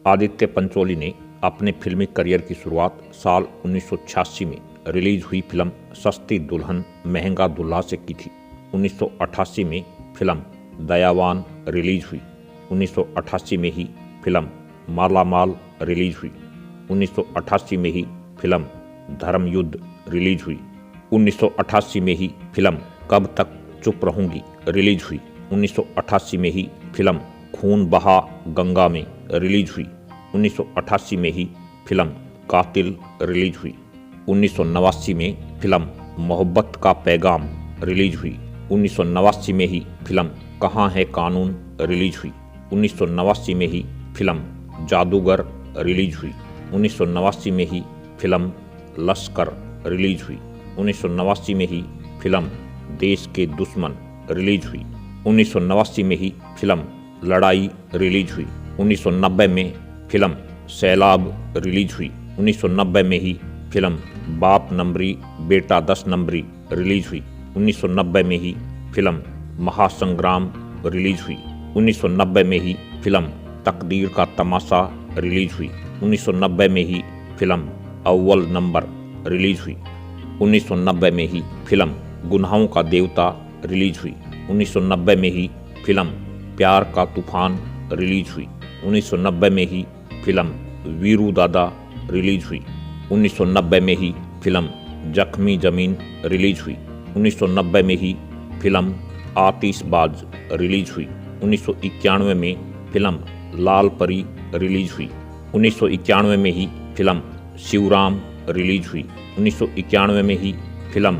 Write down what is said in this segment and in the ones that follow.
आदित्य पंचोली ने अपने फिल्मी करियर की शुरुआत साल 1986 में रिलीज हुई फिल्म सस्ती दुल्हन महंगा दूल्हा से की थी। 1988 में फिल्म दयावान रिलीज हुई। 1988 में ही फिल्म मालामाल रिलीज हुई। 1988 में ही फिल्म धर्मयुद्ध रिलीज हुई। 1988 में ही फिल्म कब तक चुप रहूंगी रिलीज हुई। 1988 में ही फिल्म खून बहा गंगा में रिलीज हुई। 1988 में ही फिल्म कातिल रिलीज हुई। 1989 में फिल्म मोहब्बत का पैगाम रिलीज हुई। 1989 में ही फिल्म कहाँ है कानून रिलीज हुई। 1989 में ही फिल्म जादूगर रिलीज हुई। 1989 में ही फिल्म लश्कर रिलीज हुई। 1989 में ही फिल्म देश के दुश्मन रिलीज हुई। 1989 में ही फिल्म लड़ाई रिलीज हुई। 1990 में फिल्म सैलाब रिलीज हुई। 1990 में ही फिल्म बाप नंबरी बेटा 10 नंबरी रिलीज हुई। 1990 में ही फिल्म महासंग्राम रिलीज हुई। 1990 में ही फिल्म तकदीर का तमाशा रिलीज हुई। 1990 में ही फिल्म अव्वल नंबर रिलीज हुई। 1990 में ही फिल्म गुनाहों का देवता रिलीज हुई। 1990 में ही फिल्म प्यार का तूफान रिलीज हुई। 1990 में ही फिल्म वीरू दादा रिलीज हुई। 1990 में ही फिल्म जख्मी जमीन रिलीज हुई। 1990 में ही फिल्म आतिशबाज रिलीज हुई। 1991 में फिल्म लाल परी रिलीज हुई। 1991 में ही फिल्म शिवराम रिलीज हुई। 1991 में ही फिल्म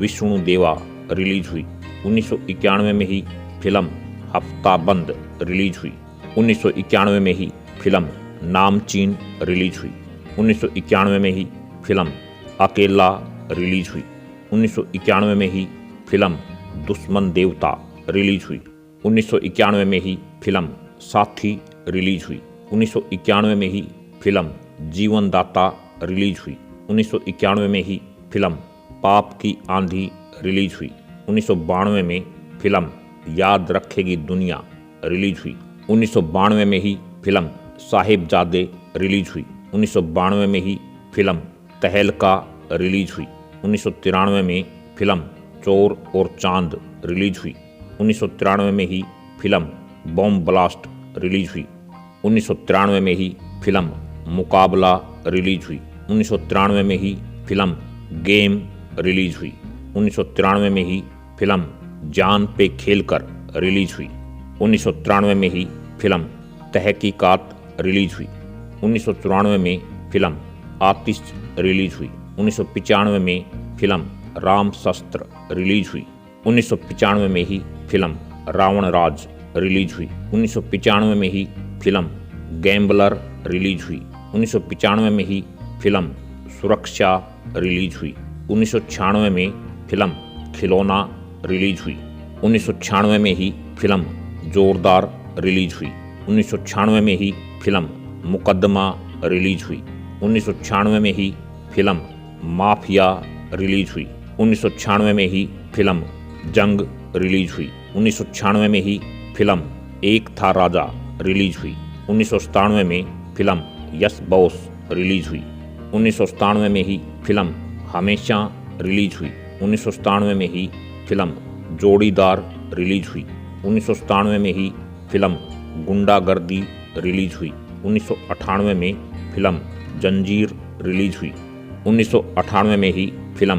विष्णु देवा रिलीज हुई। 1991 में ही फिल्म हफ्ताबंद रिलीज हुई। 1991 में ही फिल्म नामचीन रिलीज हुई। 1991 में ही फिल्म अकेला रिलीज हुई। 1991 में ही फिल्म दुश्मन देवता रिलीज हुई। 1991 में ही फिल्म साथी रिलीज हुई। 1991 में ही फिल्म जीवनदाता रिलीज हुई। 1991 में ही फिल्म पाप की आंधी रिलीज हुई। 1992 में फिल्म याद रखेगी दुनिया रिलीज हुई। 1992 में ही फिल्म साहिबजादे रिलीज हुई। 1992 में ही फिल्म तहलका रिलीज हुई। 1993 में फिल्म चोर और चांद रिलीज हुई। 1993 में ही फिल्म बॉम्ब ब्लास्ट रिलीज हुई। 1993 में ही फिल्म मुकाबला रिलीज हुई। 1993 में ही फिल्म गेम रिलीज हुई। 1993 में ही फिल्म जान पे खेलकर रिलीज हुई। 1993 में ही फिल्म तहकीकात रिलीज हुई। 1994 में फिल्म आतिश रिलीज हुई। 1995 में फिल्म राम शस्त्र रिलीज हुई। 1995 में ही फिल्म रावण राज रिलीज हुई। 1995 में ही फिल्म गैम्बलर रिलीज हुई। 1995 में ही फिल्म सुरक्षा रिलीज हुई। 1996 में फिल्म खिलौना रिलीज हुई। 1996 में ही फिल्म जोरदार रिलीज हुई। 1996 में ही फिल्म मुकदमा रिलीज हुई। 1996 में ही फिल्म माफिया रिलीज हुई। 1996 में ही फिल्म जंग रिलीज हुई। 1996 में ही फिल्म एक था राजा रिलीज हुई। 1997 में फिल्म यस बॉस रिलीज हुई। 1997 में ही फिल्म हमेशा रिलीज हुई। 1997 में ही फिल्म जोड़ीदार रिलीज हुई। 1997 में ही फिल्म गुंडागर्दी रिलीज हुई। 1998 में फिल्म जंजीर रिलीज हुई। 1998 में ही फिल्म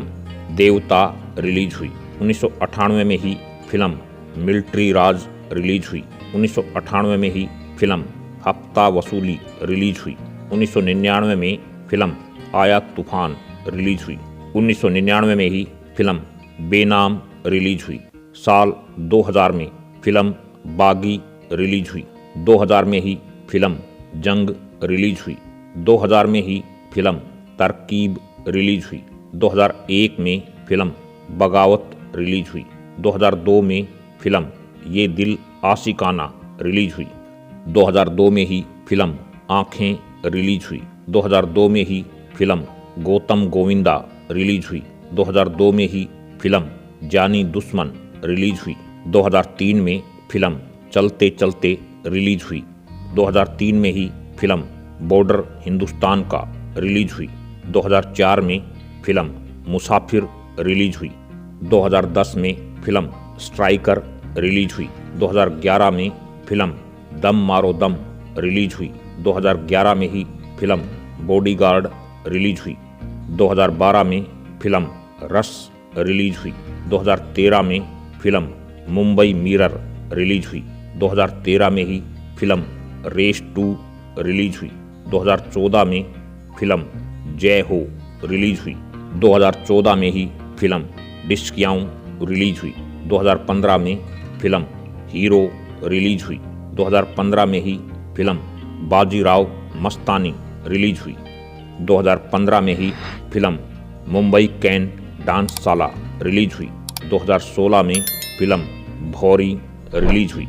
देवता रिलीज हुई। 1998 में ही फिल्म मिलिट्री राज रिलीज हुई। 1998 में ही फिल्म हफ्ता वसूली रिलीज हुई। 1999 में फिल्म आया तूफान रिलीज हुई। 1999 में ही फिल्म बेनाम रिलीज हुई। साल 2000 में फिल्म बागी रिलीज हुई। 2000 में ही फिल्म जंग रिलीज हुई। 2000 में ही फिल्म तरकीब रिलीज हुई। 2001 में फिल्म बगावत रिलीज हुई। 2002 में फिल्म ये दिल आशिकाना रिलीज हुई। 2002 में ही फिल्म आँखें रिलीज हुई। 2002 में ही फिल्म गौतम गोविंदा रिलीज हुई। 2002 में ही फिल्म जानी दुश्मन रिलीज हुई। 2003 में फिल्म चलते चलते रिलीज हुई। 2003 में ही फिल्म बॉर्डर हिंदुस्तान का रिलीज हुई। 2004 में फिल्म मुसाफिर रिलीज हुई। 2010 में फिल्म स्ट्राइकर रिलीज हुई। 2011 में फिल्म दम मारो दम रिलीज हुई। 2011 में ही फिल्म बॉडीगार्ड रिलीज हुई। 2012 में फिल्म रश रिलीज हुई। 2013 में फिल्म मुंबई मिरर रिलीज हुई। 2013 में ही फिल्म रेस 2 रिलीज हुई। 2014 में फिल्म जय हो रिलीज हुई। 2014 में ही फिल्म डिस्कियाऊं रिलीज हुई। 2015 में फिल्म हीरो रिलीज हुई। 2015 में ही फिल्म बाजीराव मस्तानी रिलीज हुई। 2015 में ही फिल्म मुंबई कैन डांसशाला रिलीज हुई। 2016 में फिल्म भौरी रिलीज हुई।